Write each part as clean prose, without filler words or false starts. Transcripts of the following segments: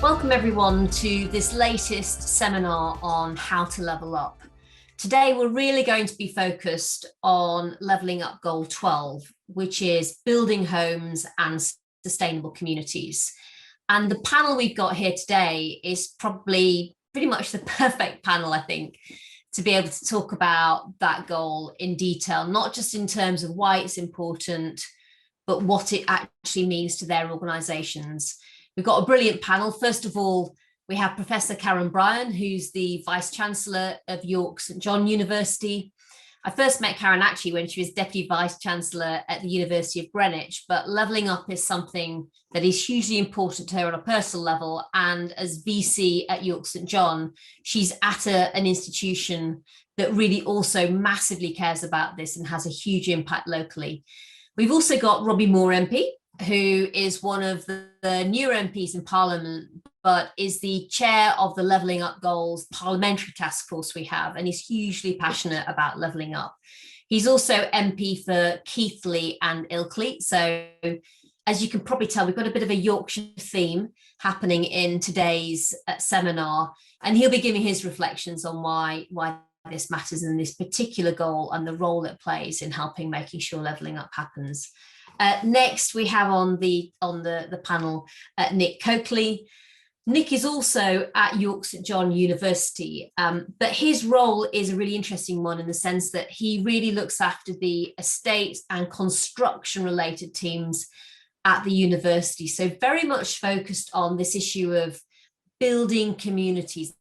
Welcome everyone to this latest seminar on how to level up. Today we're really going to be focused on levelling up goal 12, which is building homes and sustainable communities. And the panel we've got here today is probably pretty much the perfect panel, I think, to be able to talk about that goal in detail, not just in terms of why it's important, but what it actually means to their organisations. We've got a brilliant panel. First of all, we have Professor Karen Bryan, who's the Vice-Chancellor of York St John University. I first met Karen actually when she was Deputy Vice-Chancellor at the University of Greenwich, but levelling up is something that is hugely important to her on a personal level. And as VC at York St John, she's at an institution that really also massively cares about this and has a huge impact locally. We've also got Robbie Moore MP, who is one of the newer MPs in Parliament, but is the chair of the Levelling Up Goals parliamentary task force we have, and is hugely passionate about levelling up. He's also MP for Keighley and Ilkley. So as you can probably tell, we've got a bit of a Yorkshire theme happening in today's seminar, and he'll be giving his reflections on why this matters and this particular goal and the role it plays in helping making sure levelling up happens. Next, we have on the panel Nick Coakley. Nick is also at York St John University, but his role is a really interesting one in the sense that he really looks after the estate and construction related teams at the university. So very much focused on this issue of building communities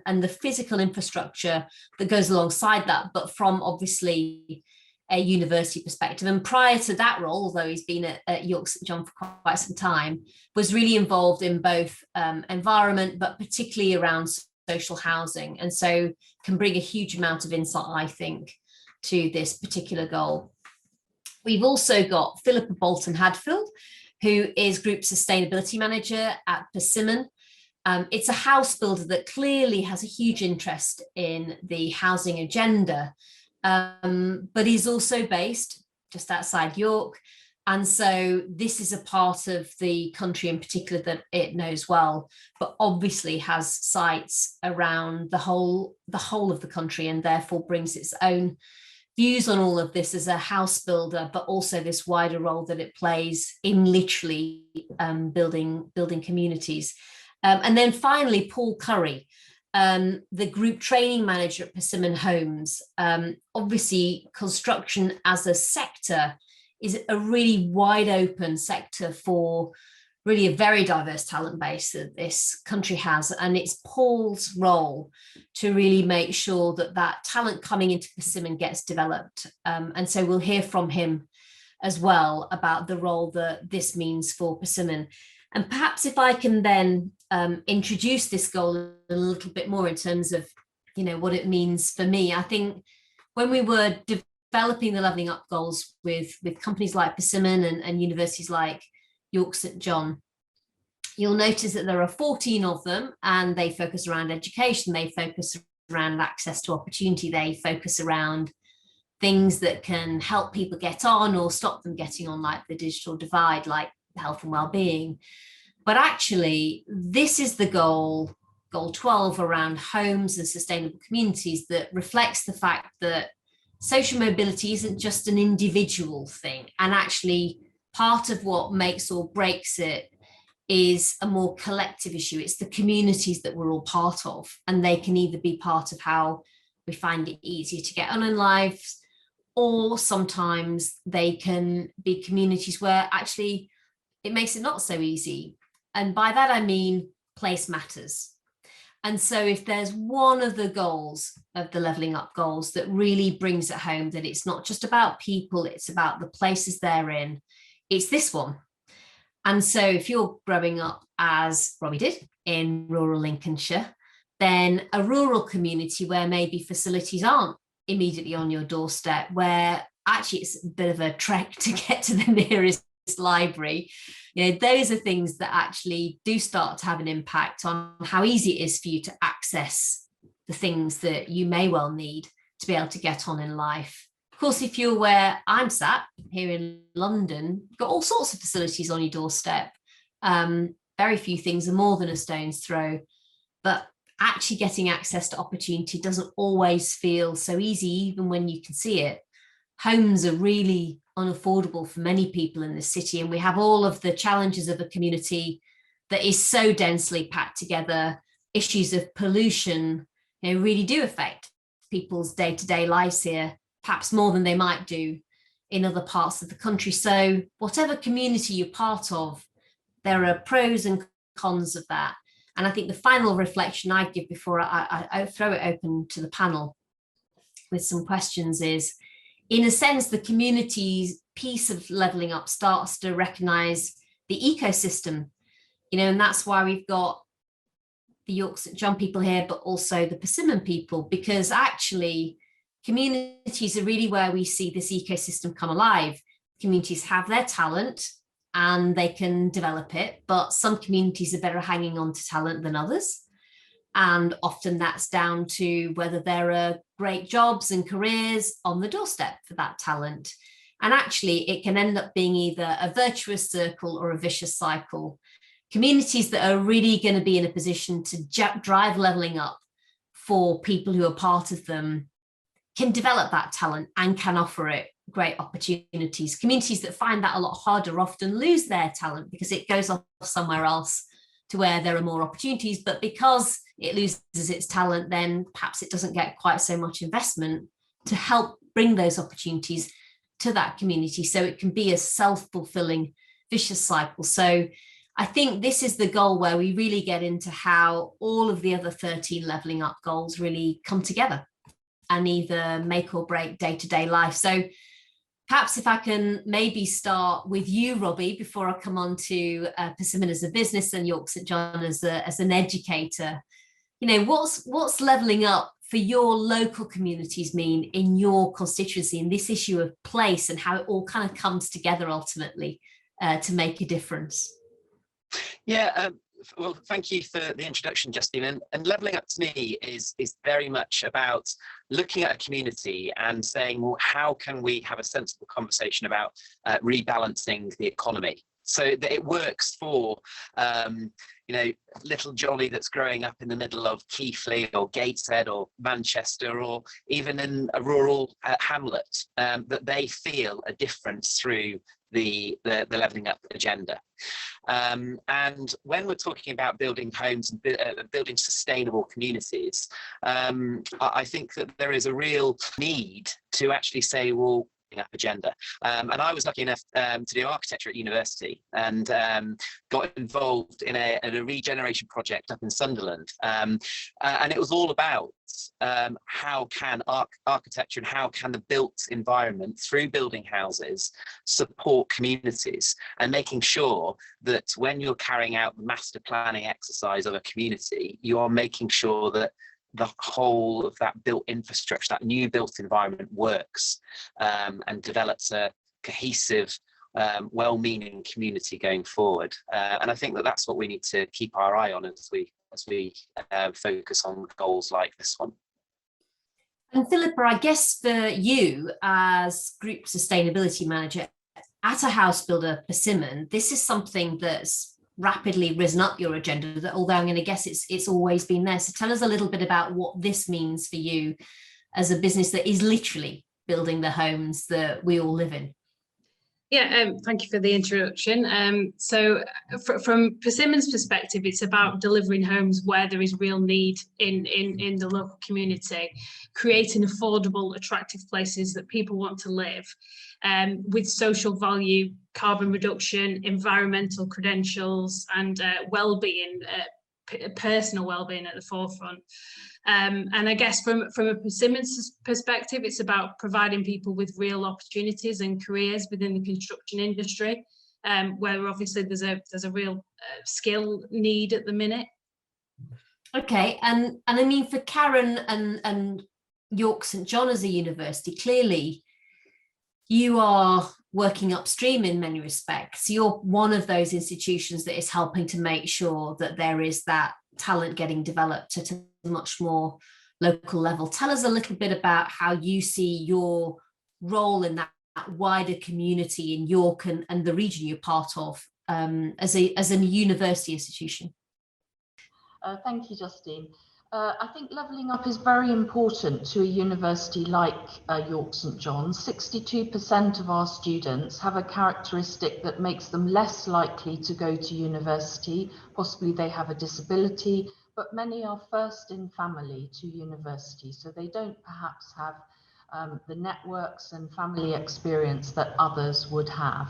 and the physical infrastructure that goes alongside that, but from obviously a university perspective. And prior to that role, although he's been at York St John for quite some time, was really involved in both environment, but particularly around social housing. And so can bring a huge amount of insight, I think, to this particular goal. We've also got Philippa Bolton Hadfield, who is Group Sustainability Manager at Persimmon. It's a house builder that clearly has a huge interest in the housing agenda, but he's also based just outside York. And so this is a part of the country in particular that it knows well, but obviously has sites around the whole of the country, and therefore brings its own views on all of this as a house builder, but also this wider role that it plays in literally building communities. And then finally, Paul Curry, the group training manager at Persimmon Homes. Obviously, construction as a sector is a really wide open sector for really a very diverse talent base that this country has. And it's Paul's role to really make sure that that talent coming into Persimmon gets developed. And so we'll hear from him as well about the role that this means for Persimmon. And perhaps if I can then introduce this goal a little bit more in terms of, what it means for me. I think when we were developing the levelling up goals with companies like Persimmon and universities like York St John, you'll notice that there are 14 of them, and they focus around education, they focus around access to opportunity, they focus around things that can help people get on or stop them getting on, like the digital divide, like health and well-being. But actually, this is the goal 12 around homes and sustainable communities, that reflects the fact that social mobility isn't just an individual thing. And actually, part of what makes or breaks it is a more collective issue. It's the communities that we're all part of, and they can either be part of how we find it easier to get on in lives, or sometimes they can be communities where actually it makes it not so easy. And by that, I mean place matters. And so if there's one of the goals of the levelling up goals that really brings it home that it's not just about people, it's about the places they're in, it's this one. And so if you're growing up, as Robbie did, in rural Lincolnshire, then a rural community where maybe facilities aren't immediately on your doorstep, where actually it's a bit of a trek to get to the nearest library, those are things that actually do start to have an impact on how easy it is for you to access the things that you may well need to be able to get on in life. Of course, if you're where I'm sat here in London, you've got all sorts of facilities on your doorstep. very few things are more than a stone's throw, but actually getting access to opportunity doesn't always feel so easy, even when you can see it. Homes are really unaffordable for many people in this city, and we have all of the challenges of a community that is so densely packed together. Issues of pollution, really do affect people's day-to-day lives here, perhaps more than they might do in other parts of the country. So whatever community you're part of, there are pros and cons of that. And I think the final reflection I give before I throw it open to the panel with some questions is, in a sense, the community's piece of levelling up starts to recognise the ecosystem, and that's why we've got the York St John people here, but also the Persimmon people, because actually communities are really where we see this ecosystem come alive. Communities have their talent and they can develop it, but some communities are better hanging on to talent than others. And often that's down to whether there are great jobs and careers on the doorstep for that talent. And actually, it can end up being either a virtuous circle or a vicious cycle. Communities that are really going to be in a position to drive levelling up for people who are part of them can develop that talent and can offer it great opportunities. Communities that find that a lot harder often lose their talent because it goes off somewhere else to where there are more opportunities, but because it loses its talent, then perhaps it doesn't get quite so much investment to help bring those opportunities to that community. So it can be a self-fulfilling vicious cycle. So I think this is the goal where we really get into how all of the other 13 levelling up goals really come together and either make or break day-to-day life. So perhaps if I can maybe start with you, Robbie, before I come on to Persimmon as a business and York St John as an educator. What's levelling up for your local communities mean in your constituency, in this issue of place and how it all kind of comes together ultimately to make a difference? Yeah, well, thank you for the introduction, Justine. And levelling up to me is very much about looking at a community and saying, well, how can we have a sensible conversation about rebalancing the economy so that it works for, little Johnny that's growing up in the middle of Keighley or Gateshead or Manchester or even in a rural hamlet, that they feel a difference through the levelling up agenda. And when we're talking about building homes and building sustainable communities, I think that there is a real need to actually say, well, up agenda. And I was lucky enough to do architecture at university and got involved in a regeneration project up in Sunderland. And it was all about how can architecture and how can the built environment through building houses support communities, and making sure that when you're carrying out the master planning exercise of a community, you are making sure that the whole of that built infrastructure, that new built environment works and develops a cohesive, well-meaning community going forward. And I think that that's what we need to keep our eye on as we focus on goals like this one. And Philippa, I guess for you as Group Sustainability Manager at a house builder, Persimmon, this is something that's rapidly risen up your agenda, that although I'm going to guess it's always been there. So tell us a little bit about what this means for you as a business that is literally building the homes that we all live in. Yeah, thank you for the introduction. So from Persimmon's perspective, it's about delivering homes where there is real need in the local community, creating affordable, attractive places that people want to live, with social value, carbon reduction, environmental credentials, and well-being, personal well-being at the forefront. And I guess from a Persimmon's perspective, it's about providing people with real opportunities and careers within the construction industry, where obviously there's a real skill need at the minute. Okay, and I mean, for Karen and York St John as a university, clearly you are working upstream in many respects. You're one of those institutions that is helping to make sure that there is that talent getting developed at a much more local level. Tell us a little bit about how you see your role in that wider community in York and the region you're part of as a university institution? Thank you, Justine. I think levelling up is very important to a university like York St John's. 62% of our students have a characteristic that makes them less likely to go to university. Possibly they have a disability, but many are first in family to university, so they don't perhaps have the networks and family experience that others would have.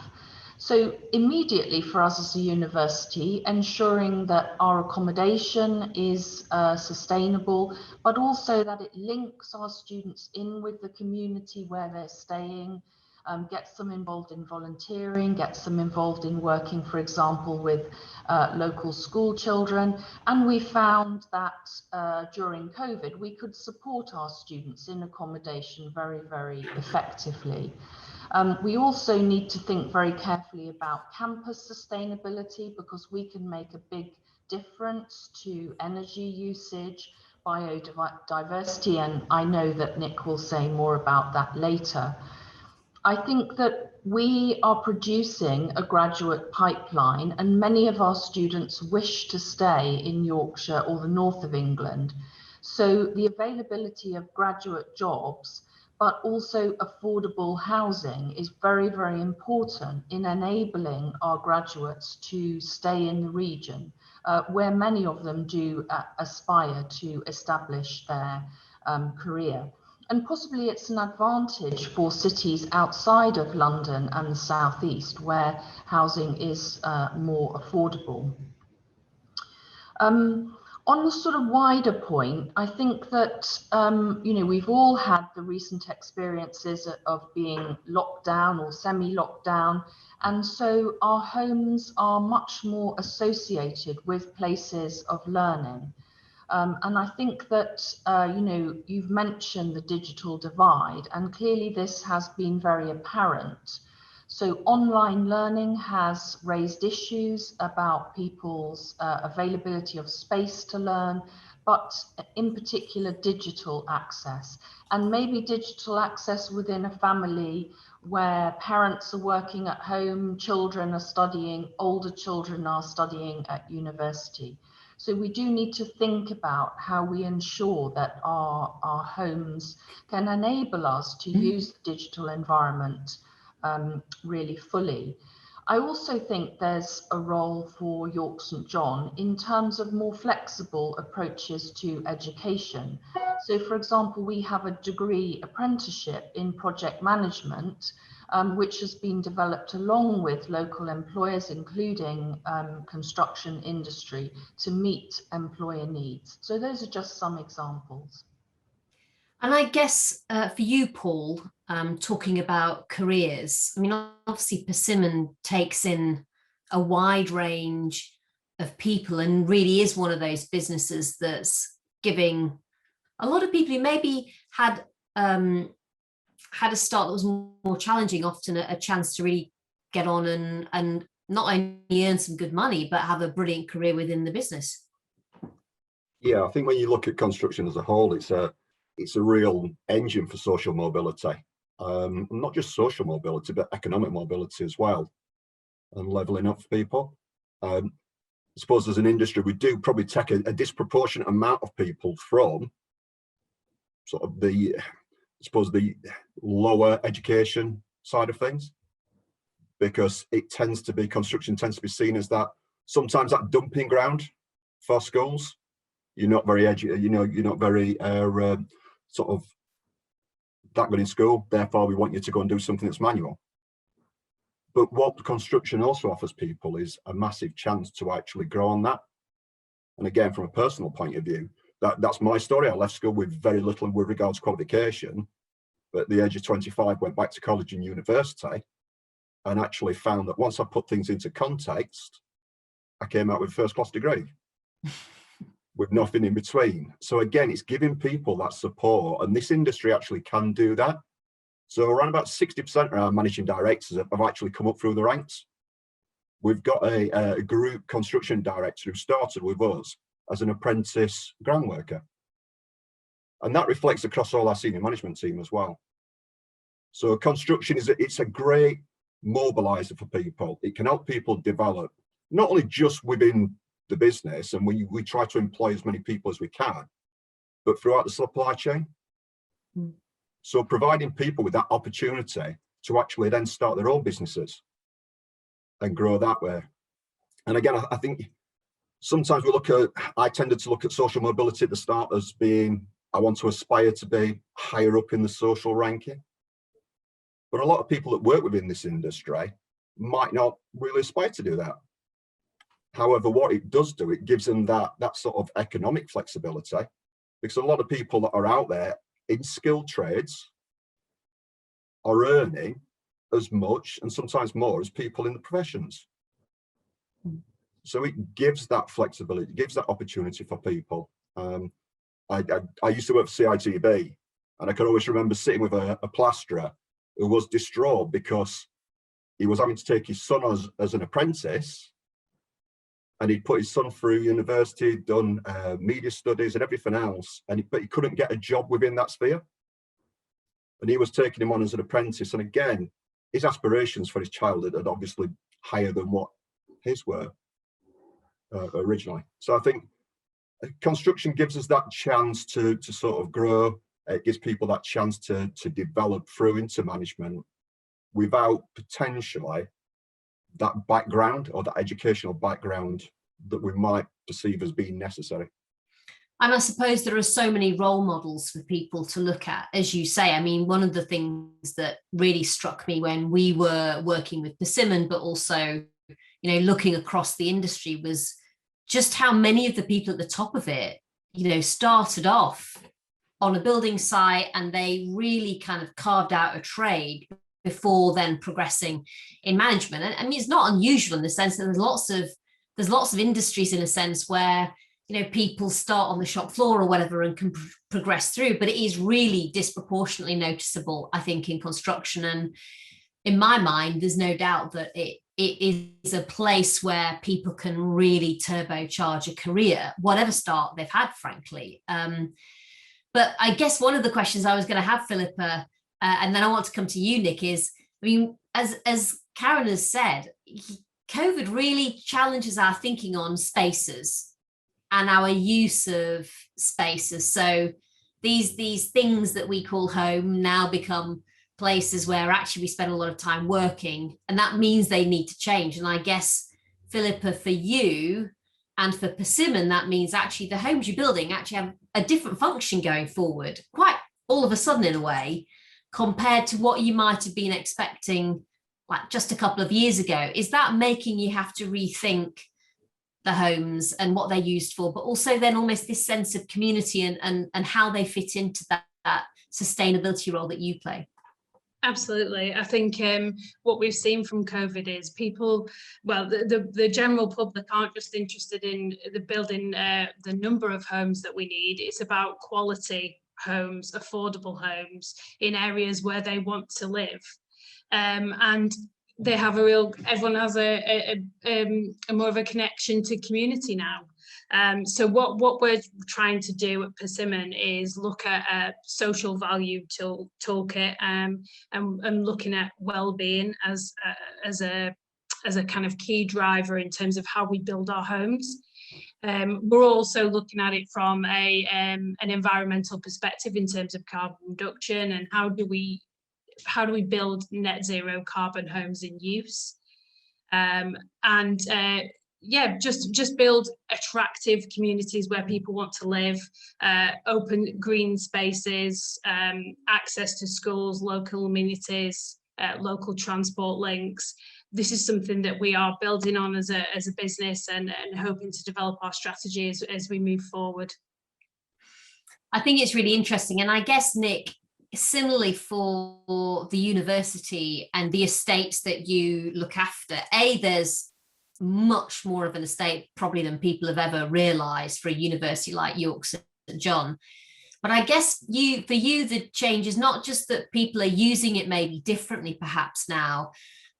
So immediately for us as a university, ensuring that our accommodation is sustainable, but also that it links our students in with the community where they're staying, gets them involved in volunteering, gets them involved in working, for example, with local school children. And we found that during COVID, we could support our students in accommodation very, very effectively. We also need to think very carefully about campus sustainability, because we can make a big difference to energy usage, biodiversity, and I know that Nick will say more about that later. I think that we are producing a graduate pipeline, and many of our students wish to stay in Yorkshire or the north of England. So the availability of graduate jobs, but also affordable housing, is very, very important in enabling our graduates to stay in the region, where many of them do aspire to establish their career. And possibly it's an advantage for cities outside of London and the southeast, where housing is more affordable. On the sort of wider point, I think that, you know, we've all had the recent experiences of being locked down or semi-locked down. And so our homes are much more associated with places of learning. And I think that, you know, you've mentioned the digital divide, and clearly this has been very apparent. So online learning has raised issues about people's availability of space to learn, but in particular digital access, and maybe digital access within a family where parents are working at home, children are studying, older children are studying at university. So we do need to think about how we ensure that our homes can enable us to use the digital environment really fully. I also think there's a role for York St John in terms of more flexible approaches to education. So for example, we have a degree apprenticeship in project management, which has been developed along with local employers, including construction industry, to meet employer needs. So those are just some examples. And I guess for you, Paul, talking about careers, I mean, obviously Persimmon takes in a wide range of people and really is one of those businesses that's giving a lot of people who maybe had a start that was more challenging, often a chance to really get on and not only earn some good money, but have a brilliant career within the business. Yeah, I think when you look at construction as a whole, it's a real engine for social mobility. Not just social mobility, but economic mobility as well, and levelling up for people. I suppose as an industry, we do probably take a disproportionate amount of people from sort of the lower education side of things, because construction tends to be seen as that, sometimes that dumping ground for schools. You're not very you're not very sort of that good in school, therefore we want you to go and do something that's manual. But what construction also offers people is a massive chance to actually grow on that. And again, from a personal point of view, that's my story. I left school with very little with regards to qualification, but at the age of 25 went back to college and university, and actually found that once I put things into context, I came out with a first-class degree with nothing in between. So again, it's giving people that support, and this industry actually can do that. So around about 60% of our managing directors have actually come up through the ranks. We've got a group construction director who started with us as an apprentice ground worker. And that reflects across all our senior management team as well. So construction it's a great mobilizer for people. It can help people develop, not only just within the business, and we try to employ as many people as we can, but throughout the supply chain. So providing people with that opportunity to actually then start their own businesses and grow that way. And again, I think sometimes I tended to look at social mobility at the start as being, I want to aspire to be higher up in the social ranking. But a lot of people that work within this industry might not really aspire to do that. However, what it does do, it gives them that sort of economic flexibility, because a lot of people that are out there in skilled trades are earning as much and sometimes more as people in the professions. So it gives that flexibility, it gives that opportunity for people. I used to work for CITB, and I can always remember sitting with a plasterer who was distraught because he was having to take his son as an apprentice, and he'd put his son through university, done media studies and everything else, but he couldn't get a job within that sphere. And he was taking him on as an apprentice. And again, his aspirations for his child are obviously higher than what his were originally. So I think construction gives us that chance to sort of grow. It gives people that chance to develop through into management without potentially that background or that educational background that we might perceive as being necessary. And I suppose there are so many role models for people to look at, as you say. I mean, one of the things that really struck me when we were working with Persimmon, but also, you know, looking across the industry, was just how many of the people at the top of it, you know, started off on a building site and they really kind of carved out a trade before then progressing in management. And I mean, it's not unusual in the sense that there's lots of industries in a sense where, you know, people start on the shop floor or whatever and can progress through, but it is really disproportionately noticeable, I think, in construction. And in my mind, there's no doubt that it is a place where people can really turbocharge a career, whatever start they've had, frankly. But I guess one of the questions I was going to have, Philippa, and then I want to come to you, Nick, is, I mean, as Karen has said, COVID really challenges our thinking on spaces and our use of spaces. So these things that we call home now become places where actually we spend a lot of time working, and that means they need to change. And I guess, Philippa, for you and for Persimmon, that means actually the homes you're building actually have a different function going forward, quite all of a sudden in a way, compared to what you might have been expecting like just a couple of years ago. Is that making you have to rethink the homes and what they're used for, but also then almost this sense of community and how they fit into that sustainability role that you play? Absolutely. I think what we've seen from COVID is people, well, the general public aren't just interested in the building the number of homes that we need. It's about quality homes, affordable homes in areas where they want to live. And they have everyone has a more of a connection to community now. So what we're trying to do at Persimmon is look at a social value toolkit and looking at well-being as a kind of key driver in terms of how we build our homes. We're also looking at it from an environmental perspective in terms of carbon reduction and how do we build net zero carbon homes in use, just build attractive communities where people want to live, open green spaces, access to schools, local amenities, local transport links. This is something that we are building on as a business and hoping to develop our strategy as we move forward. I think it's really interesting. And I guess, Nick, similarly for the university and the estates that you look after, there's much more of an estate probably than people have ever realised for a university like York St John. But I guess for you, the change is not just that people are using it maybe differently perhaps now,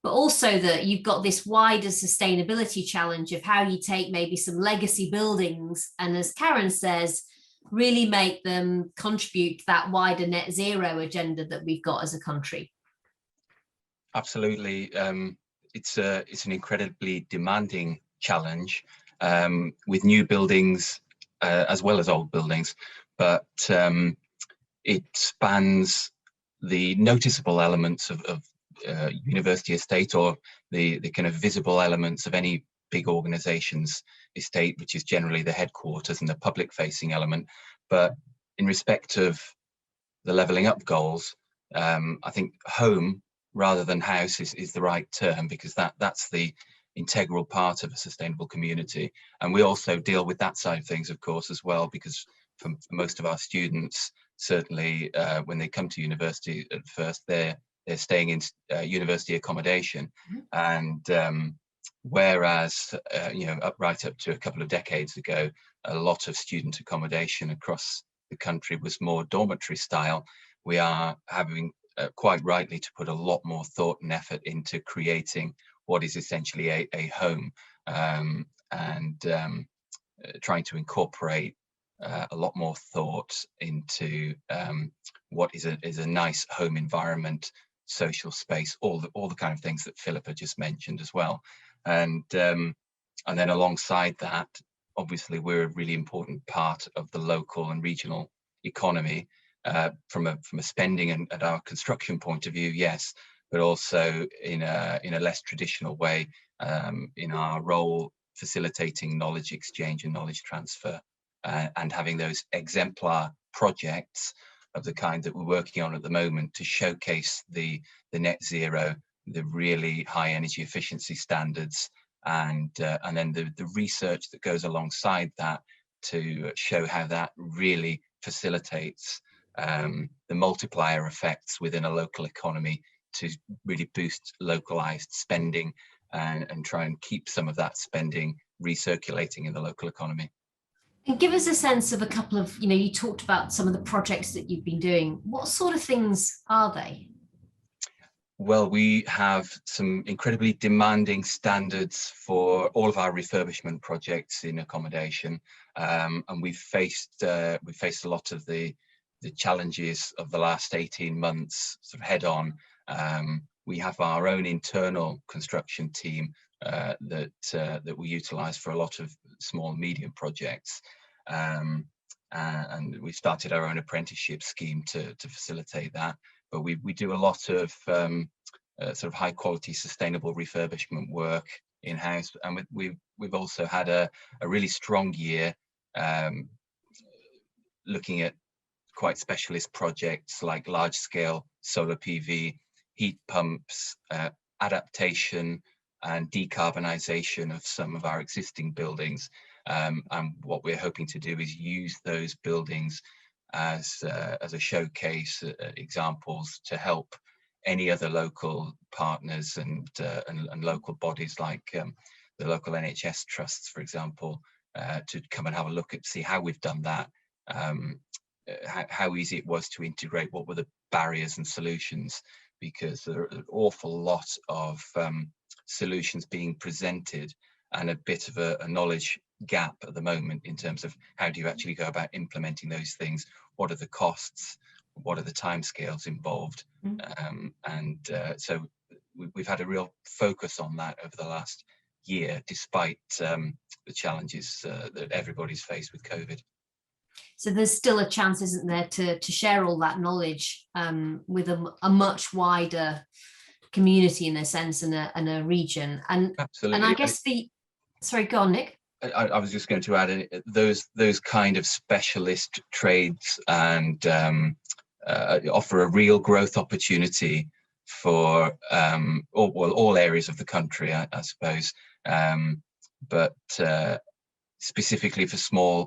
but also that you've got this wider sustainability challenge of how you take maybe some legacy buildings and, as Karen says, really make them contribute to that wider net zero agenda that we've got as a country. Absolutely. It's an incredibly demanding challenge with new buildings as well as old buildings, but it spans the noticeable elements of university estate, or the kind of visible elements of any big organization's estate, which is generally the headquarters and the public facing element. But in respect of the levelling up goals, I think home rather than house is the right term, because that's the integral part of a sustainable community. And we also deal with that side of things, of course, as well, because for most of our students, certainly when they come to university at first, they're staying in university accommodation. And whereas right up to a couple of decades ago, a lot of student accommodation across the country was more dormitory style, we are having quite rightly to put a lot more thought and effort into creating what is essentially a home, and trying to incorporate a lot more thought into what is a nice home environment, social space, all the kind of things that Philippa just mentioned as well. And then alongside that, obviously we're a really important part of the local and regional economy, from a spending and our construction point of view, yes, but also in a less traditional way, in our role facilitating knowledge exchange and knowledge transfer, and having those exemplar projects of the kind that we're working on at the moment to showcase the net zero, the really high energy efficiency standards, and then the research that goes alongside that to show how that really facilitates the multiplier effects within a local economy to really boost localized spending and try and keep some of that spending recirculating in the local economy. And give us a sense of a couple of, you talked about some of the projects that you've been doing. What sort of things are they? Well, we have some incredibly demanding standards for all of our refurbishment projects in accommodation, and we've faced a lot of the challenges of the last 18 months sort of head on. We have our own internal construction team that we utilize for a lot of small and medium projects, and we started our own apprenticeship scheme to facilitate that. But we do a lot of sort of high quality sustainable refurbishment work in-house, and we've also had a really strong year looking at quite specialist projects like large scale solar PV, heat pumps, adaptation and decarbonisation of some of our existing buildings. And what we're hoping to do is use those buildings as a showcase, examples to help any other local partners and local bodies like the local NHS trusts, for example, to come and have a look at, see how we've done that, how easy it was to integrate, what were the barriers and solutions, because there are an awful lot of solutions being presented and a bit of a knowledge gap at the moment in terms of how do you actually go about implementing those things, what are the costs, what are the timescales involved. So we've had a real focus on that over the last year, despite the challenges that everybody's faced with COVID. So there's still a chance, isn't there, to share all that knowledge with a much wider community in a sense, and a region. And absolutely. And I guess sorry, go on, Nick. I was just going to add those kind of specialist trades and offer a real growth opportunity for all areas of the country, I suppose, but specifically for small,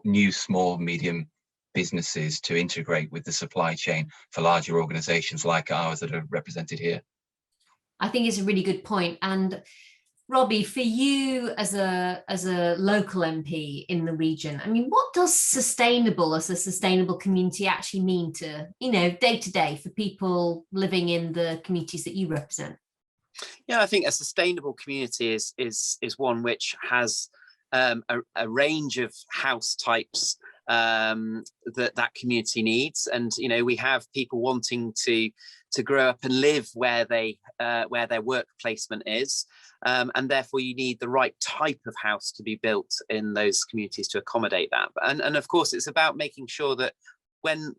medium businesses to integrate with the supply chain for larger organizations like ours that are represented here. I think it's a really good point. And Robbie, for you as a local MP in the region, I mean, what does sustainable as a sustainable community actually mean to, day to day for people living in the communities that you represent? Yeah, I think a sustainable community is one which has a range of house types that community needs, and we have people wanting to to grow up and live where their work placement is. And therefore you need the right type of house to be built in those communities to accommodate that. And of course, it's about making sure that when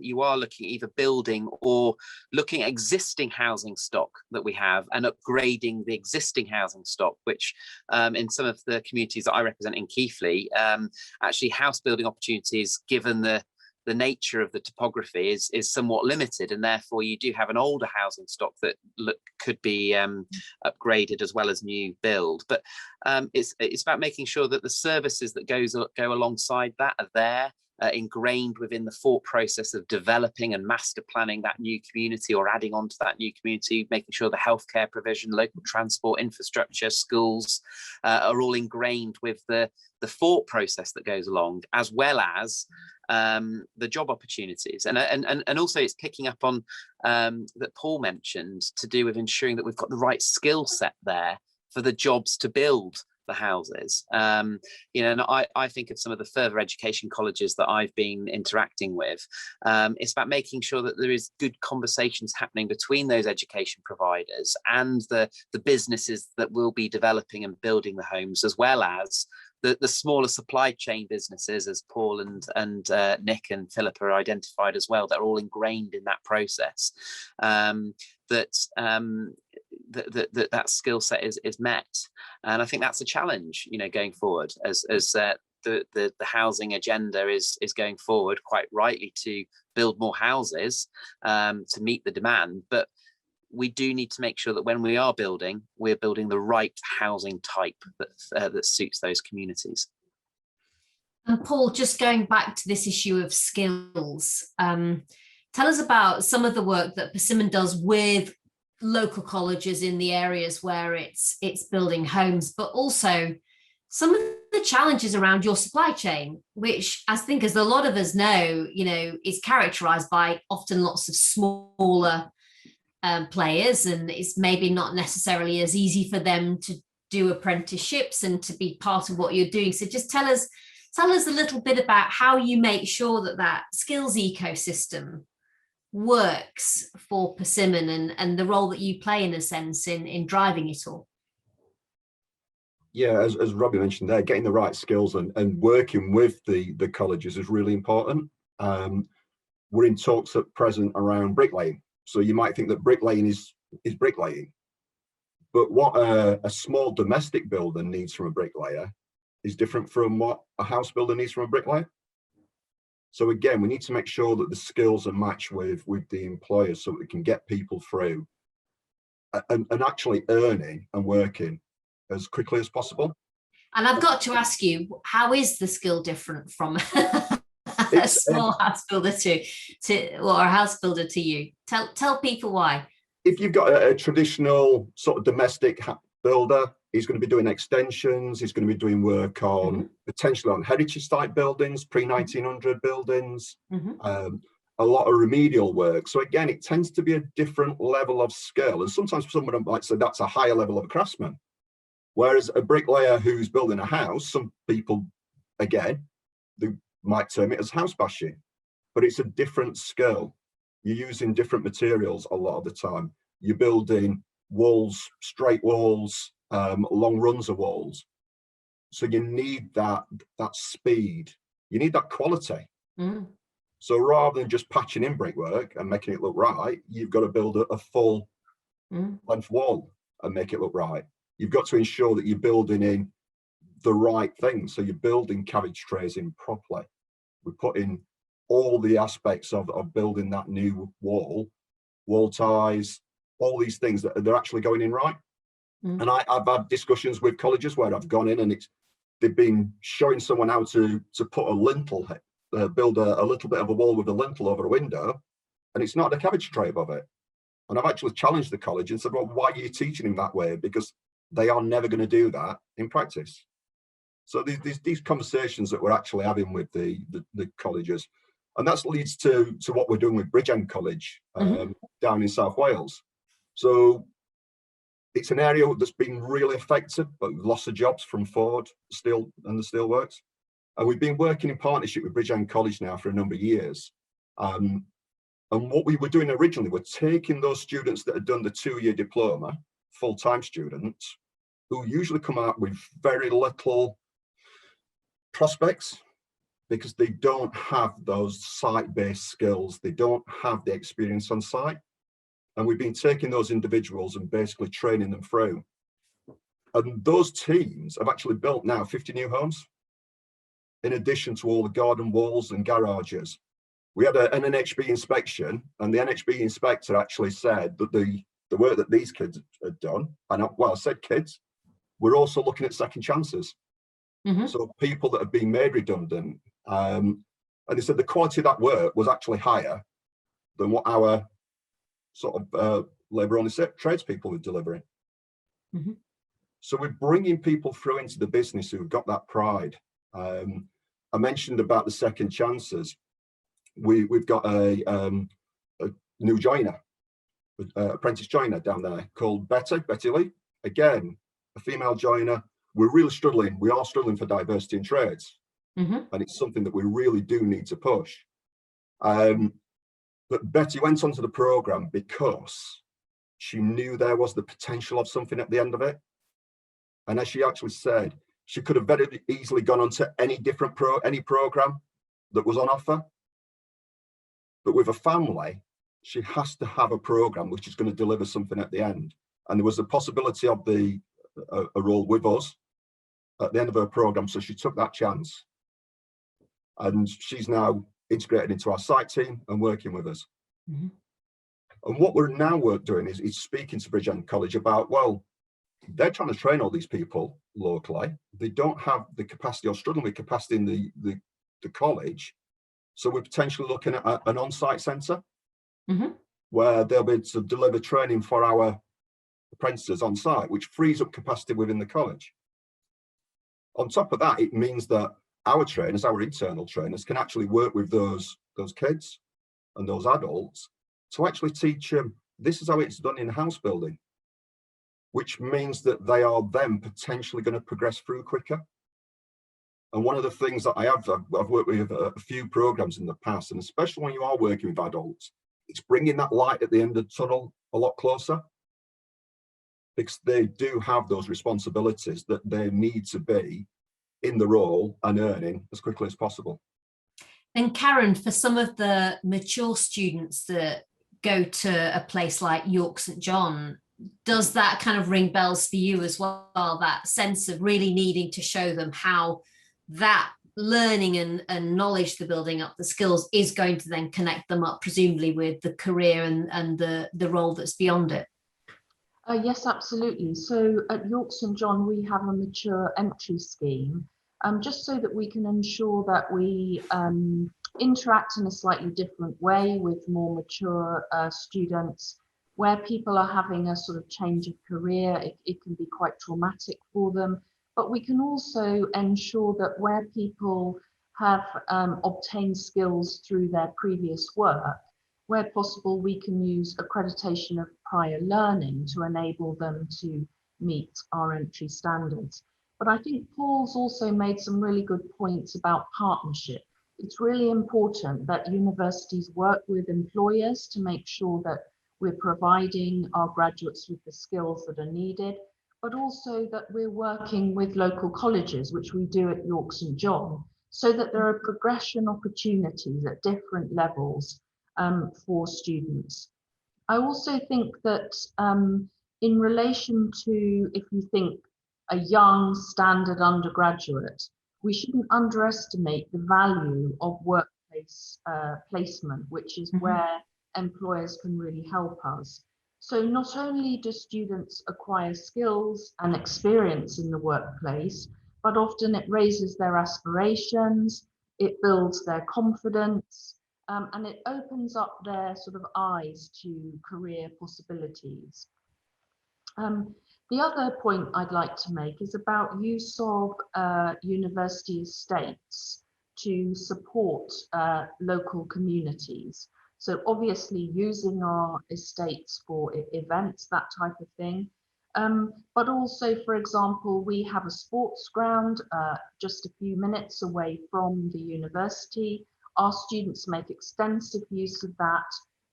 you are looking either building or looking at existing housing stock that we have and upgrading the existing housing stock, which in some of the communities that I represent in Keighley, actually house building opportunities, given the nature of the topography, is somewhat limited, and therefore you do have an older housing stock that could be upgraded as well as new build. But it's about making sure that the services that go alongside that are there, ingrained within the thought process of developing and master planning that new community or adding on to that new community, making sure the healthcare provision, local transport, infrastructure, schools are all ingrained with the thought process that goes along, as well as the job opportunities. And also it's picking up on that Paul mentioned, to do with ensuring that we've got the right skill set there for the jobs to build the houses. And I think of some of the further education colleges that I've been interacting with. It's about making sure that there is good conversations happening between those education providers and the businesses that will be developing and building the homes, as well as the smaller supply chain businesses, as Paul and Nick and Philip are identified as well, that are all ingrained in that process. That skill set is met, and I think that's a challenge, going forward, as the housing agenda is going forward, quite rightly, to build more houses to meet the demand. But we do need to make sure that when we are building, we're building the right housing type that suits those communities. And Paul, just going back to this issue of skills, tell us about some of the work that Persimmon does with local colleges in the areas where it's building homes, but also some of the challenges around your supply chain, which I think, as a lot of us know, is characterized by often lots of smaller players, and it's maybe not necessarily as easy for them to do apprenticeships and to be part of what you're doing. So just tell us a little bit about how you make sure that skills ecosystem works for Persimmon, and the role that you play, in a sense, in driving it all. Yeah, as Robbie mentioned there, getting the right skills and working with the colleges is really important. We're in talks at present around bricklaying. So you might think that bricklaying is bricklaying, but what a small domestic builder needs from a bricklayer is different from what a house builder needs from a bricklayer. So again, we need to make sure that the skills are matched with the employers, so that we can get people through and actually earning and working as quickly as possible. And I've got to ask you, how is the skill different from a small house builder or a house builder to you? Tell people why. If you've got a traditional sort of domestic builder, he's going to be doing extensions, he's going to be doing work on potentially on heritage type buildings, pre-1900 buildings, a lot of remedial work. So again, it tends to be a different level of skill. And sometimes someone might say that's a higher level of a craftsman. Whereas a bricklayer who's building a house, some people, again, they might term it as house bashing, but it's a different skill. You're using different materials a lot of the time. You're building walls, straight walls, long runs of walls. So you need that speed. You need that quality. So rather than just patching in brickwork and making it look right, you've got to build a full length wall and make it look right. You've got to ensure that you're building in the right things. So you're building carriage trays in properly. We're putting all the aspects of building that new wall ties, all these things that they're actually going in right. And I've had discussions with colleges where I've gone in and they've been showing someone how to put a lintel, build a little bit of a wall with a lintel over a window, and it's not a cabbage tray above it. And I've actually challenged the college and said, well, why are you teaching him that way? Because they are never going to do that in practice. So these conversations that we're actually having with the colleges, and that leads to what we're doing with Bridgend College down in South Wales. So it's an area that's been really affected by loss of jobs from Ford Steel and the Steelworks. And we've been working in partnership with Bridgend College now for a number of years. And what we were doing originally, we're taking those students that had done the 2-year diploma, full-time students, who usually come out with very little prospects because they don't have those site-based skills. They don't have the experience on site. And we've been taking those individuals and basically training them through. And those teams have actually built now 50 new homes, in addition to all the garden walls and garages. We had an NHB inspection, and the NHB inspector actually said that the work that these kids had done, and I said kids, we're also looking at second chances. Mm-hmm. So people that have been made redundant, and they said the quality of that work was actually higher than what our sort of labour-only tradespeople were delivering. Mm-hmm. So we're bringing people through into the business who've got that pride. I mentioned about the second chances. We've got a new joiner, apprentice joiner down there called Betty Lee. Again, a female joiner. We're really struggling. We are struggling for diversity in trades. Mm-hmm. And it's something that we really do need to push. But Betty went onto the programme because she knew there was the potential of something at the end of it. And as she actually said, she could have very easily gone on to any different programme that was on offer. But with a family, she has to have a programme which is going to deliver something at the end. And there was a possibility of a role with us at the end of her programme, so she took that chance. And she's now integrated into our site team and working with us. Mm-hmm. And what we're now doing is speaking to Bridgend College about, well, they're trying to train all these people locally. They don't have the capacity or struggling with capacity in the college. So we're potentially looking at an on-site centre, mm-hmm. where they'll be able to deliver training for our apprentices on site, which frees up capacity within the college. On top of that, it means that our trainers, our internal trainers, can actually work with those kids and those adults to actually teach them, this is how it's done in house building, which means that they are then potentially going to progress through quicker. And one of the things that I've worked with a few programs in the past, and especially when you are working with adults, it's bringing that light at the end of the tunnel a lot closer, because they do have those responsibilities that they need to be in the role and earning as quickly as possible. And Karen, for some of the mature students that go to a place like York St John, does that kind of ring bells for you as well, that sense of really needing to show them how that learning and knowledge they're building up, the skills, is going to then connect them up presumably with the career and the role that's beyond it? Yes, absolutely. So at York St John, we have a mature entry scheme, just so that we can ensure that we interact in a slightly different way with more mature students. Where people are having a sort of change of career, it can be quite traumatic for them. But we can also ensure that where people have obtained skills through their previous work, where possible, we can use accreditation of prior learning to enable them to meet our entry standards. But I think Paul's also made some really good points about partnership. It's really important that universities work with employers to make sure that we're providing our graduates with the skills that are needed, but also that we're working with local colleges, which we do at York St John, so that there are progression opportunities at different levels for students. I also think that in relation to, if you think a young standard undergraduate, we shouldn't underestimate the value of workplace placement, which is where employers can really help us. So not only do students acquire skills and experience in the workplace, but often it raises their aspirations, it builds their confidence, and it opens up their sort of eyes to career possibilities. The other point I'd like to make is about use of university estates to support local communities. So obviously using our estates for events, that type of thing. But also, for example, we have a sports ground just a few minutes away from the university. Our students make extensive use of that.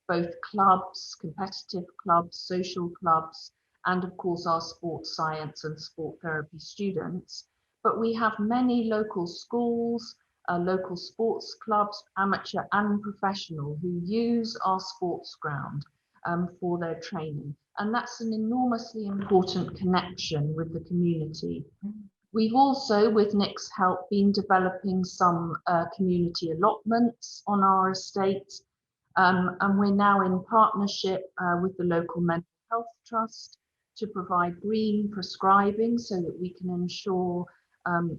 both clubs, competitive clubs, social clubs, and of course our sports science and sport therapy students. But we have many local schools, local sports clubs, amateur and professional, who use our sports ground for their training. And that's an enormously important connection with the community. We've also, with Nick's help, been developing some community allotments on our estate. And we're now in partnership with the local mental health trust to provide green prescribing so that we can ensure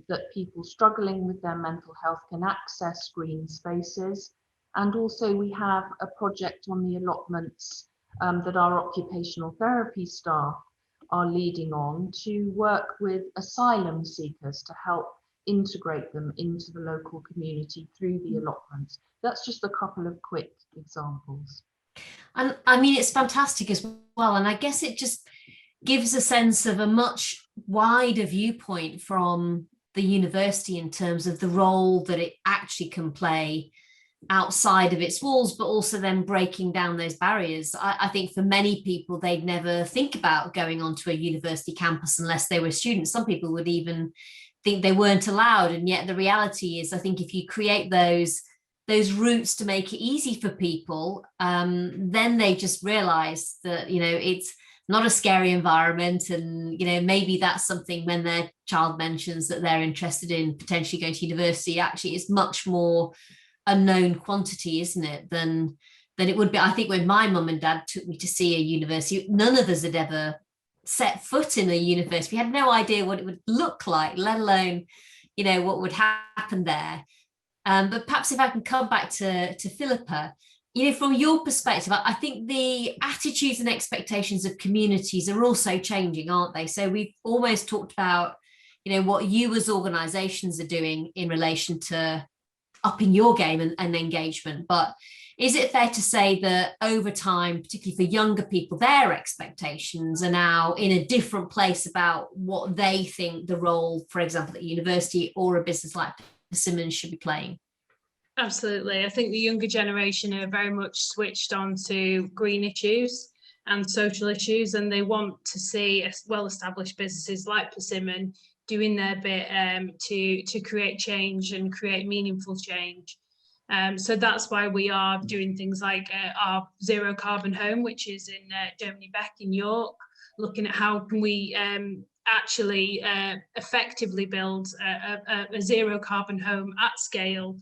that people struggling with their mental health can access green spaces. And also we have a project on the allotments that our occupational therapy staff are leading on to work with asylum seekers to help integrate them into the local community through the allotments. That's just a couple of quick examples. And I mean, it's fantastic as well. And I guess it just gives a sense of a much wider viewpoint from the university in terms of the role that it actually can play outside of its walls, but also then breaking down those barriers. I think for many people, they'd never think about going onto a university campus unless they were students. Some people would even think they weren't allowed. And yet the reality is, I think if you create those routes to make it easy for people, then they just realize that, you know, it's not a scary environment. And, you know, maybe that's something when their child mentions that they're interested in potentially going to university, actually it's much more a known quantity, isn't it, than it would be. I think when my mum and dad took me to see a university, none of us had ever set foot in a university. We had no idea what it would look like, let alone, you know, what would happen there. But perhaps if I can come back to Philippa, you know, from your perspective, I think the attitudes and expectations of communities are also changing, aren't they? So we've almost talked about, you know, what you as organisations are doing in relation to upping your game and engagement. But is it fair to say that over time, particularly for younger people, their expectations are now in a different place about what they think the role, for example, at university or a business like Persimmon should be playing? Absolutely. I think the younger generation are very much switched on to green issues and social issues, and they want to see well-established businesses like Persimmon doing their bit to create change and create meaningful change. So that's why we are doing things like our zero carbon home, which is in Germany Beck in York, looking at how can we actually effectively build a zero carbon home at scale,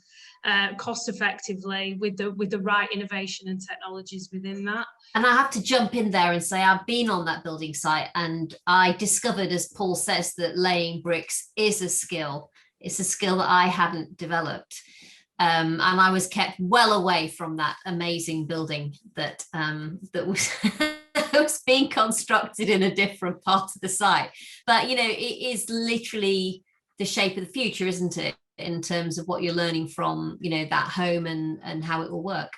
cost effectively, with the right innovation and technologies within that. And I have to jump in there and say I've been on that building site, and I discovered, as Paul says, that laying bricks is a skill. It's a skill that I hadn't developed. And I was kept well away from that amazing building that was, was being constructed in a different part of the site. But, you know, it is literally the shape of the future, isn't it, in terms of what you're learning from, you know, that home and how it will work.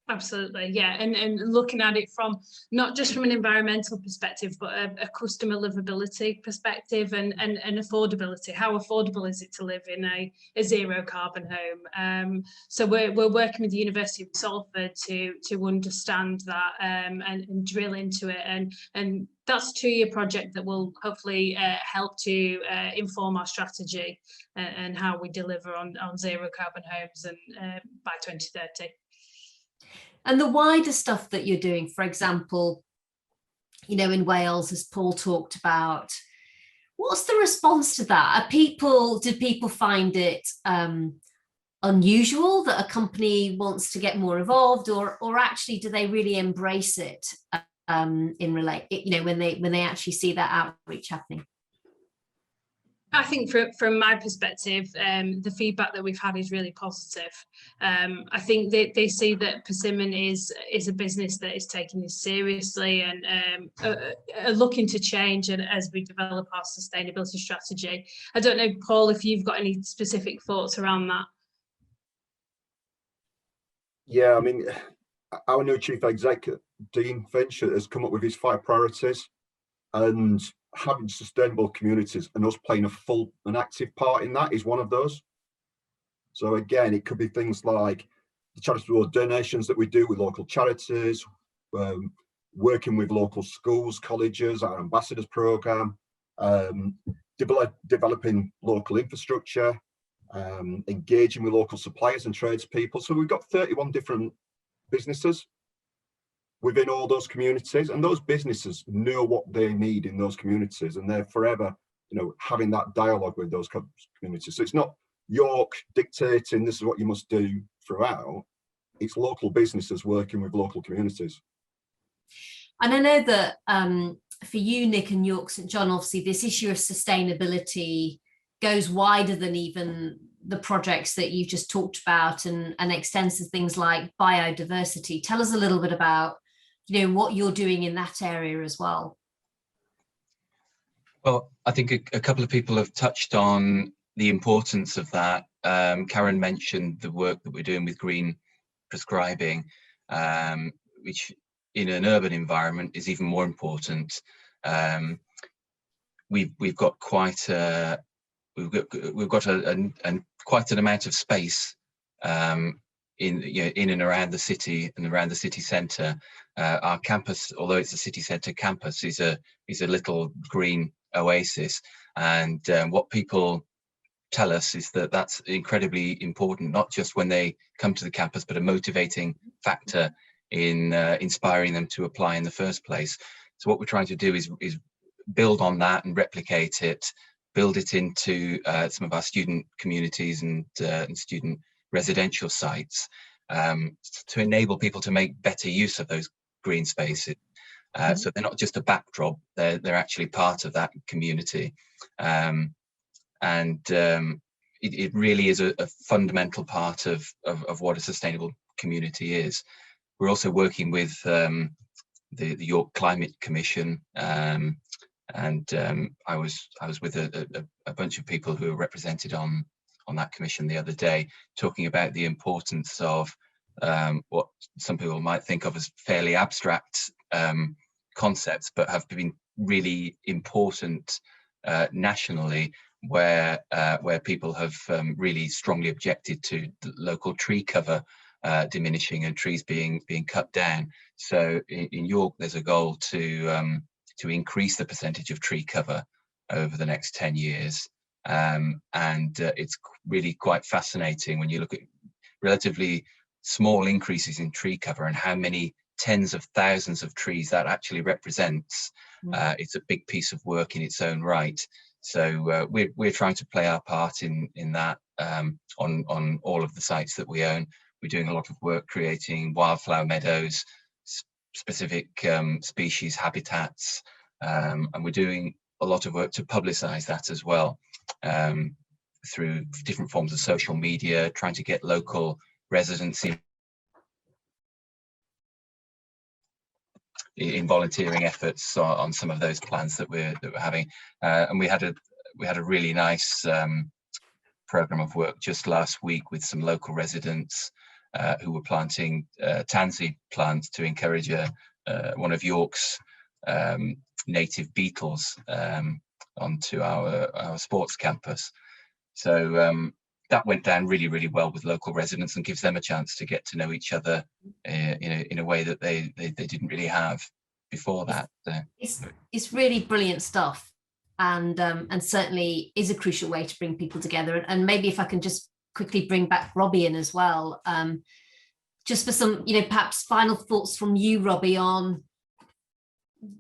Absolutely, yeah, and looking at it from not just from an environmental perspective, but a customer livability perspective and affordability. How affordable is it to live in a zero carbon home? So we're working with the University of Salford to understand that and drill into it, and that's a 2-year project that will hopefully help to inform our strategy and how we deliver on zero carbon homes and by 2030. And the wider stuff that you're doing, for example, you know, in Wales, as Paul talked about, what's the response to that? Did people find it unusual that a company wants to get more involved, or actually do they really embrace it you know, when they actually see that outreach happening? I think from my perspective, the feedback that we've had is really positive. I think they see that Persimmon is a business that is taking this seriously and are looking to change as we develop our sustainability strategy. I don't know, Paul, if you've got any specific thoughts around that. Yeah, I mean, our new chief executive, Dean Finch, has come up with his 5 priorities, and having sustainable communities and us playing a full and active part in that is one of those. So again, it could be things like the charitable donations that we do with local charities, working with local schools, colleges, our ambassadors program, developing local infrastructure, engaging with local suppliers and tradespeople. So we've got 31 different businesses within all those communities, and those businesses know what they need in those communities, and they're forever, you know, having that dialogue with those communities. So it's not York dictating this is what you must do throughout. It's local businesses working with local communities. And I know that for you, Nick, and York St John, obviously this issue of sustainability goes wider than even the projects that you've just talked about, and extends to things like biodiversity. Tell us a little bit about, you know, what you're doing in that area as well. Well, I think a couple of people have touched on the importance of that. Karen mentioned the work that we're doing with green prescribing, which in an urban environment is even more important. We've got quite a quite an amount of space in and around the city and around the city centre. Our campus, although it's a city centre campus, is a little green oasis, and what people tell us is that that's incredibly important, not just when they come to the campus, but a motivating factor in inspiring them to apply in the first place. So what we're trying to do is build on that and replicate it, build it into some of our student communities and student residential sites, to enable people to make better use of those green spaces. So they're not just a backdrop, they're actually part of that community. It really is a fundamental part of what a sustainable community is. We're also working with the York Climate Commission, and I was with a bunch of people who are represented on that commission the other day, talking about the importance of what some people might think of as fairly abstract concepts, but have been really important nationally, where people have really strongly objected to the local tree cover diminishing and trees being cut down. So in York, there's a goal to increase the percentage of tree cover over the next 10 years. It's really quite fascinating when you look at relatively small increases in tree cover and how many tens of thousands of trees that actually represents. It's a big piece of work in its own right. So we're trying to play our part in that on all of the sites that we own. We're doing a lot of work creating wildflower meadows, specific species habitats, and we're doing a lot of work to publicise that as well, through different forms of social media, trying to get local residents in volunteering efforts on some of those plans that we're having. And we had a really nice program of work just last week with some local residents who were planting tansy plants to encourage one of York's native beetles onto our sports campus. So that went down really, really well with local residents and gives them a chance to get to know each other in a way that they didn't really have before that. It's really brilliant stuff, and certainly is a crucial way to bring people together. And maybe if I can just quickly bring back Robbie in as well, just for some, perhaps final thoughts from you, Robbie, on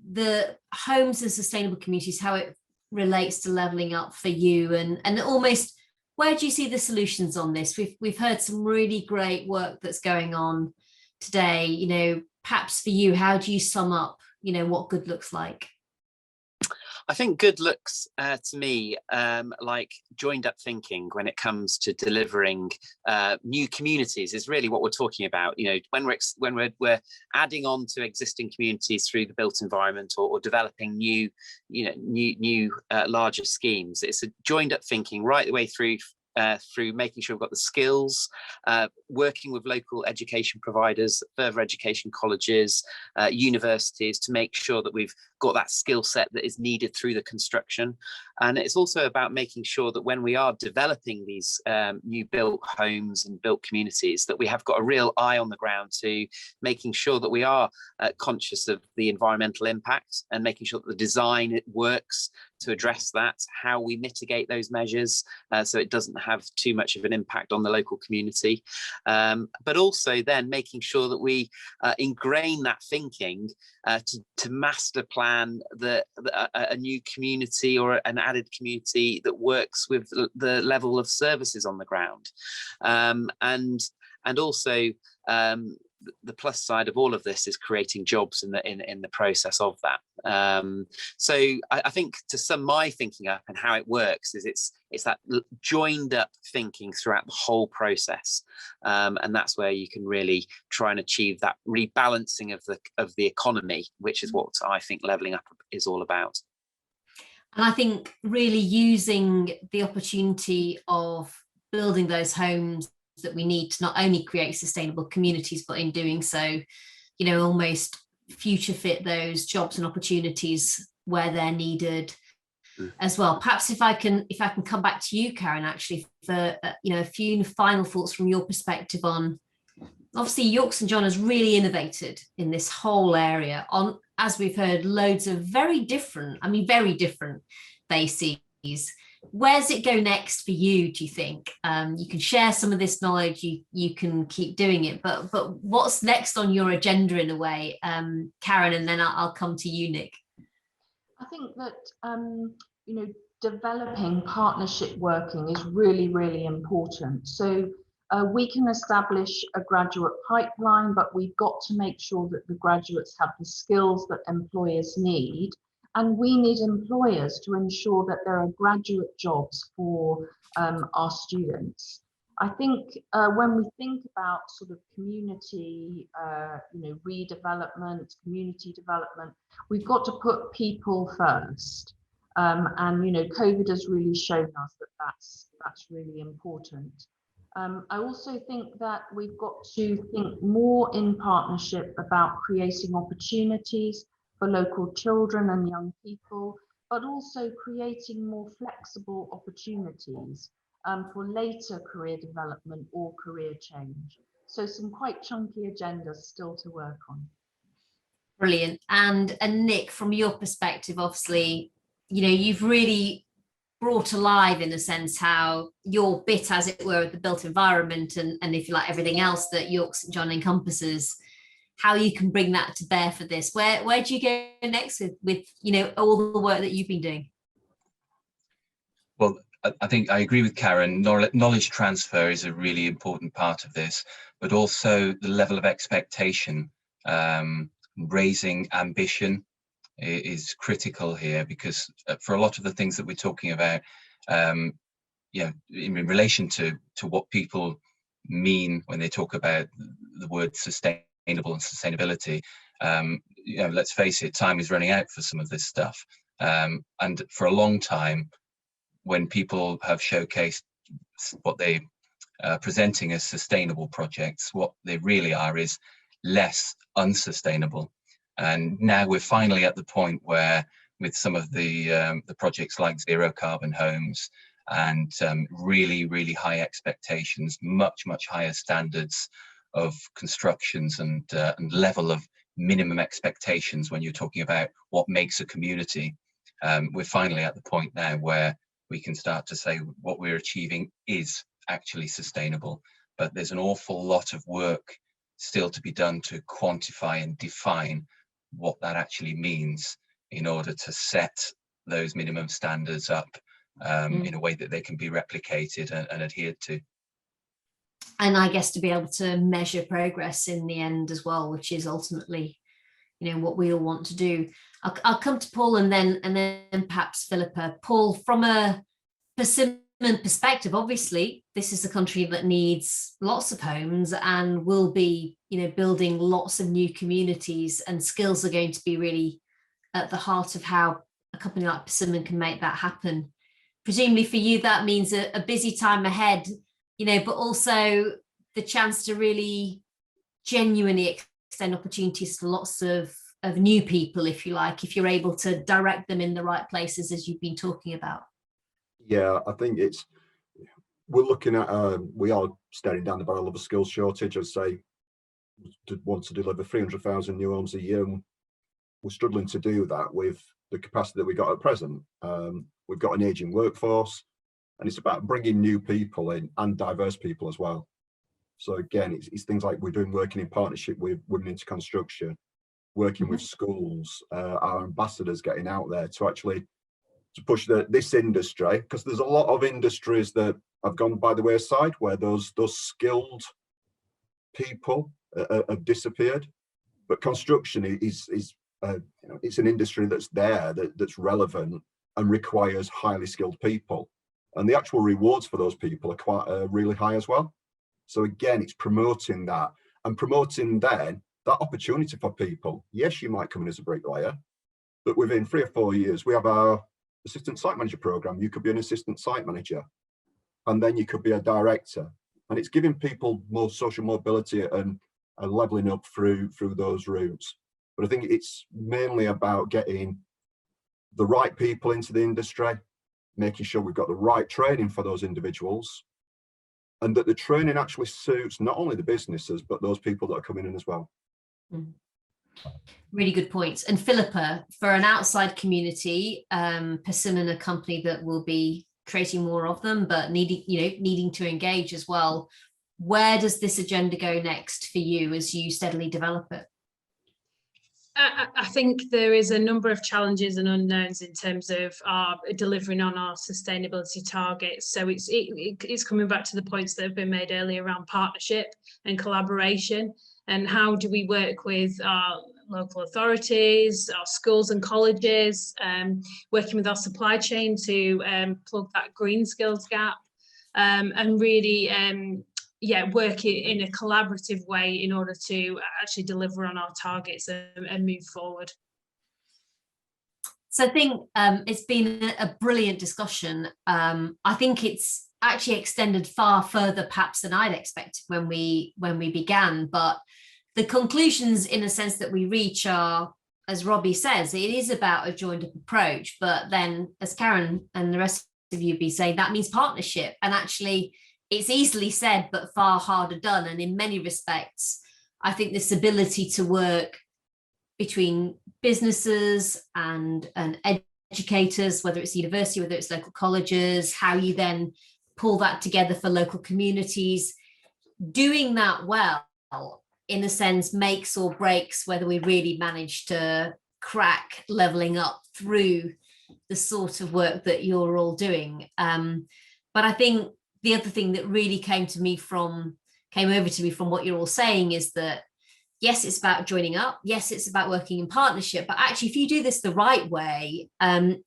the homes and sustainable communities, how it relates to levelling up for you, and almost where do you see the solutions on this? We've heard some really great work that's going on today. Perhaps for you, how do you sum up, what good looks like? I think good looks to me like joined up thinking when it comes to delivering new communities is really what we're talking about. When we're adding on to existing communities through the built environment or developing new larger schemes, it's a joined up thinking right the way through through making sure we've got the skills, working with local education providers, further education colleges, universities, to make sure that we've got that skill set that is needed through the construction. And it's also about making sure that when we are developing these new built homes and built communities, that we have got a real eye on the ground to making sure that we are conscious of the environmental impact, and making sure that the design works to address that, how we mitigate those measures so it doesn't have too much of an impact on the local community, but also then making sure that we ingrain that thinking to master plan a new community or an added community that works with the level of services on the ground, and also the plus side of all of this is creating jobs in the process of that. So I think, to sum my thinking up and how it works, is it's that joined up thinking throughout the whole process, and that's where you can really try and achieve that rebalancing of the economy, which is what I think levelling up is all about. And I think really using the opportunity of building those homes that we need to not only create sustainable communities, but in doing so, almost future fit those jobs and opportunities where they're needed as well. Perhaps if I can come back to you, Karen, actually, for a few final thoughts from your perspective on, obviously York St John has really innovated in this whole area on, as we've heard, loads of very different bases. Where's it go next for you, do you think? You can share some of this knowledge, you can keep doing it, but what's next on your agenda, in a way, Karen, and then I'll come to you, Nick. I think that developing partnership working is really, really important. So we can establish a graduate pipeline, but we've got to make sure that the graduates have the skills that employers need. And we need employers to ensure that there are graduate jobs for our students. I think when we think about sort of community, redevelopment, community development, we've got to put people first. And COVID has really shown us that that's really important. I also think that we've got to think more in partnership about creating opportunities for local children and young people, but also creating more flexible opportunities for later career development or career change. So some quite chunky agendas still to work on. Brilliant. And Nick, from your perspective, obviously, you've really brought alive, in a sense, how your bit, as it were, of the built environment and if you like, everything else that York St John encompasses, how you can bring that to bear for this. Where do you go next with all the work that you've been doing? Well, I think I agree with Karen. Knowledge transfer is a really important part of this, but also the level of expectation, raising ambition is critical here, because for a lot of the things that we're talking about, in relation to what people mean when they talk about the word sustainable and sustainability, let's face it, time is running out for some of this stuff. And for a long time, when people have showcased what they are presenting as sustainable projects, what they really are is less unsustainable. And now we're finally at the point where, with some of the projects like zero carbon homes and really, really high expectations, much higher standards of constructions and level of minimum expectations when you're talking about what makes a community, we're finally at the point now where we can start to say what we're achieving is actually sustainable. But there's an awful lot of work still to be done to quantify and define what that actually means in order to set those minimum standards up in a way that they can be replicated and adhered to. And I guess to be able to measure progress in the end as well, which is ultimately, what we all want to do. I'll come to Paul and then perhaps Philippa. Paul, from a Persimmon perspective, obviously this is a country that needs lots of homes and will be, building lots of new communities, and skills are going to be really at the heart of how a company like Persimmon can make that happen. presumably for you, that means a busy time ahead, but also the chance to really genuinely extend opportunities to lots of new people, if you like, if you're able to direct them in the right places, as you've been talking about. Yeah, I think we're looking at, we are staring down the barrel of a skills shortage. I'd say to want to deliver 300,000 new homes a year. And we're struggling to do that with the capacity that we got at present. We've got an aging workforce, and it's about bringing new people in and diverse people as well. So again, it's things like working in partnership with Women into Construction, working with schools, our ambassadors getting out there to push this industry, because there's a lot of industries that have gone by the wayside where those skilled people have disappeared. But construction is it's an industry that's there, that's relevant and requires highly skilled people, and the actual rewards for those people are really high as well. So again, it's promoting that, and promoting then that opportunity for people. Yes, you might come in as a bricklayer, but within 3 or 4 years, we have our assistant site manager program. You could be an assistant site manager, and then you could be a director. And it's giving people more social mobility and leveling up through those routes. But I think it's mainly about getting the right people into the industry, making sure we've got the right training for those individuals, and that the training actually suits not only the businesses, but those people that are coming in as well. Really good points. And Philippa, for an outside community, Persimmon, a company that will be creating more of them, but needing to engage as well. Where does this agenda go next for you as you steadily develop it? I think there is a number of challenges and unknowns in terms of delivering on our sustainability targets. So it's coming back to the points that have been made earlier around partnership and collaboration, and how do we work with our local authorities, our schools and colleges, working with our supply chain to plug that green skills gap, and really work in a collaborative way in order to actually deliver on our targets and move forward. So I think it's been a brilliant discussion. I think it's actually extended far further perhaps than I'd expected when we began, but the conclusions in a sense that we reach are, as Robbie says, it is about a joined up approach, but then as Karen and the rest of you be saying, that means partnership. And actually it's easily said, but far harder done. And in many respects, I think this ability to work between businesses and educators, whether it's university, whether it's local colleges, how you then pull that together for local communities, doing that well, in a sense, makes or breaks whether we really manage to crack levelling up through the sort of work that you're all doing. But I think the other thing that really came over to me from what you're all saying is that, yes, it's about joining up. Yes, it's about working in partnership. But actually, if you do this the right way,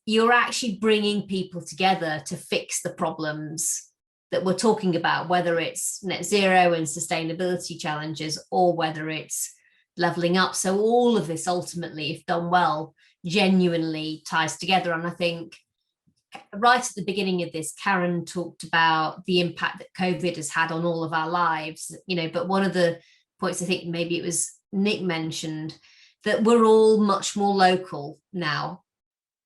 you're actually bringing people together to fix the problems that we're talking about, whether it's net zero and sustainability challenges or whether it's levelling up. So all of this ultimately, if done well, genuinely ties together. And I think right at the beginning of this, Karen talked about the impact that COVID has had on all of our lives, but one of the points, I think maybe it was Nick mentioned, that we're all much more local now.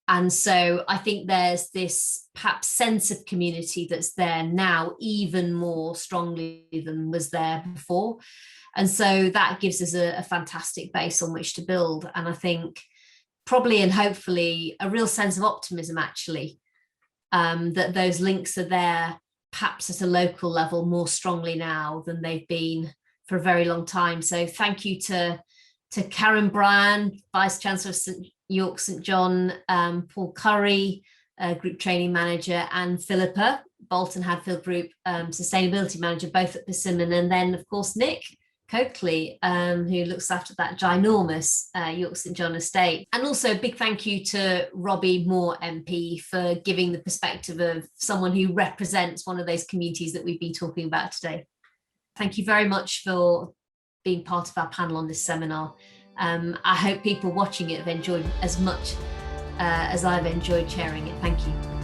And so I think there's this perhaps sense of community that's there now even more strongly than was there before. And so that gives us a fantastic base on which to build. And I think probably and hopefully a real sense of optimism, actually, that those links are there perhaps at a local level more strongly now than they've been for a very long time. So thank you to Karen Bryan, Vice Chancellor of St York St John, Paul Curry, Group Training Manager, and Philippa, Bolton Hadfield Group Sustainability Manager, both at Persimmon, and then of course Nick Coakley, who looks after that ginormous York St John estate. And also a big thank you to Robbie Moore MP for giving the perspective of someone who represents one of those communities that we've been talking about today. Thank you very much for being part of our panel on this seminar. I hope people watching it have enjoyed as much as I've enjoyed chairing it. Thank you.